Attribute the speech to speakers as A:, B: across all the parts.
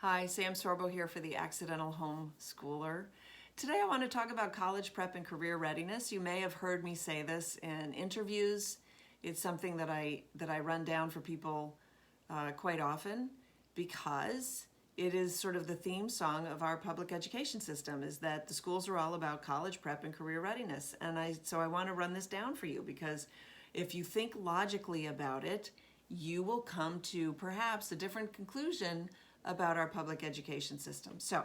A: Hi, Sam Sorbo here for the Accidental Homeschooler. Today I want to talk about college prep and career readiness. You may have heard me say this in interviews. It's something that I run down for people quite often because it is sort of the theme song of our public education system, is that the schools are all about college prep and career readiness. And so I want to run this down for you because if you think logically about it, you will come to perhaps a different conclusion about our public education system. So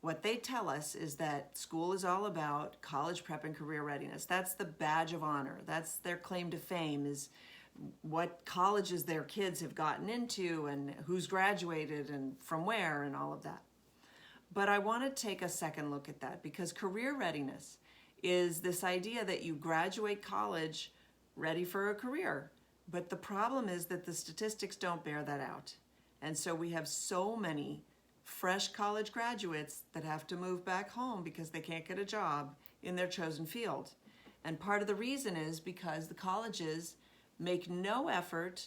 A: what they tell us is that school is all about college prep and career readiness. That's the badge of honor. That's their claim to fame, is what colleges their kids have gotten into and who's graduated and from where and all of that. But I want to take a second look at that, because career readiness is this idea that you graduate college ready for a career. But the problem is that the statistics don't bear that out. And so we have so many fresh college graduates that have to move back home because they can't get a job in their chosen field. And part of the reason is because the colleges make no effort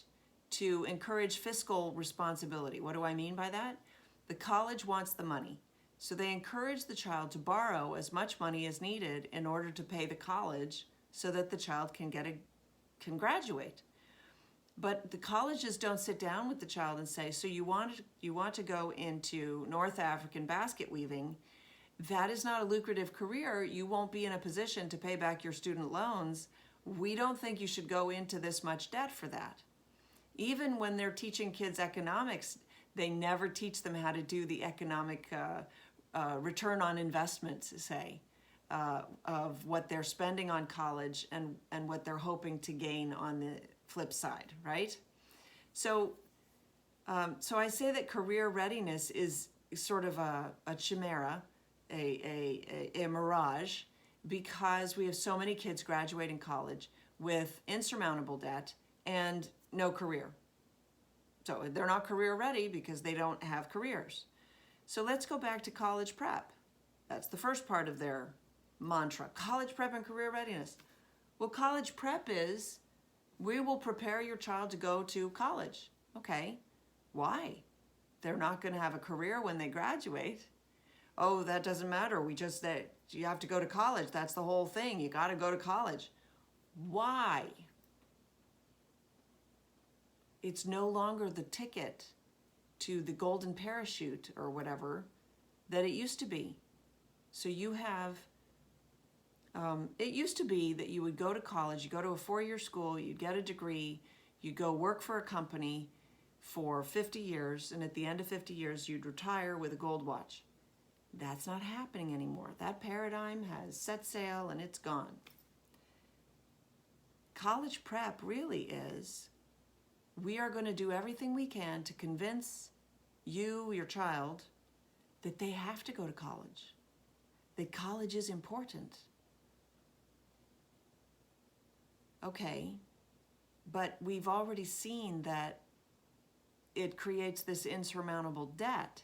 A: to encourage fiscal responsibility. What do I mean by that? The college wants the money. So they encourage the child to borrow as much money as needed in order to pay the college so that the child can graduate. But the colleges don't sit down with the child and say, so you want to go into North African basket weaving. That is not a lucrative career. You won't be in a position to pay back your student loans. We don't think you should go into this much debt for that. Even when they're teaching kids economics, they never teach them how to do the economic return on investment, say, of what they're spending on college and what they're hoping to gain on the flip side, right? So I say that career readiness is sort of a chimera, a mirage, because we have so many kids graduating college with insurmountable debt and no career. So they're not career ready because they don't have careers. So let's go back to college prep. That's the first part of their mantra, college prep and career readiness. Well, college prep is, we will prepare your child to go to college. Okay, why? They're not going to have a career when they graduate. Oh, that doesn't matter. You have to go to college. That's the whole thing. You got to go to college. Why? It's no longer the ticket to the golden parachute or whatever that it used to be. So you have it used to be that you would go to college, you go to a 4-year school, you'd get a degree, you'd go work for a company for 50 years, and at the end of 50 years, you'd retire with a gold watch. That's not happening anymore. That paradigm has set sail and it's gone. College prep really is, we are going to do everything we can to convince you, your child, that they have to go to college, that college is important. Okay, but we've already seen that it creates this insurmountable debt.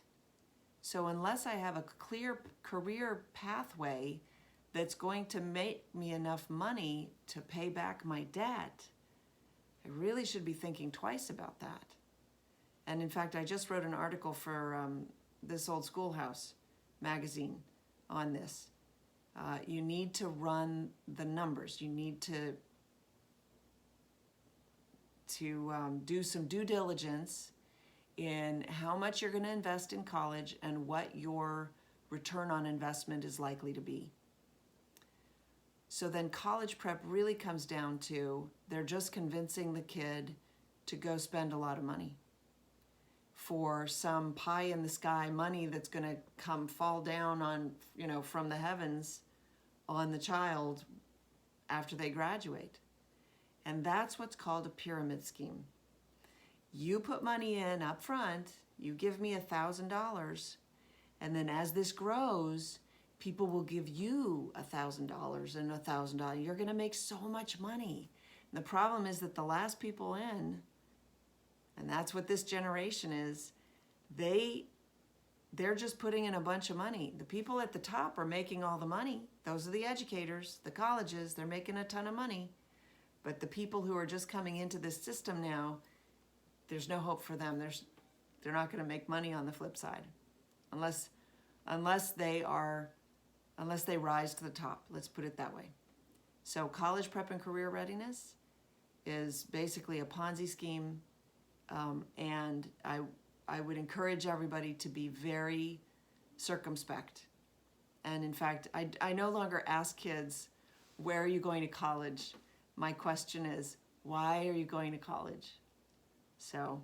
A: So unless I have a clear career pathway that's going to make me enough money to pay back my debt, I really should be thinking twice about that. And in fact, I just wrote an article for This Old Schoolhouse magazine on this. You need to run the numbers. You need to do some due diligence in how much you're going to invest in college and what your return on investment is likely to be. So then college prep really comes down to, they're just convincing the kid to go spend a lot of money for some pie in the sky money that's going to fall down on, from the heavens on the child after they graduate. And that's what's called a pyramid scheme. You put money in up front, you give me $1,000, and then as this grows, people will give you $1,000 and $1,000. You're going to make so much money. And the problem is that the last people in, and that's what this generation is, they're just putting in a bunch of money. The people at the top are making all the money. Those are the educators, the colleges, they're making a ton of money. But the people who are just coming into this system now, there's no hope for them. They're not going to make money on the flip side, unless they rise to the top. Let's put it that way. So college prep and career readiness is basically a Ponzi scheme, and I would encourage everybody to be very circumspect. And in fact, I no longer ask kids, where are you going to college? My question is, why are you going to college? So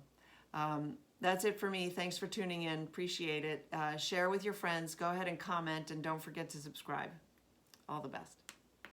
A: that's it for me. Thanks for tuning in. Appreciate it. Share with your friends. Go ahead and comment, and don't forget to subscribe. All the best.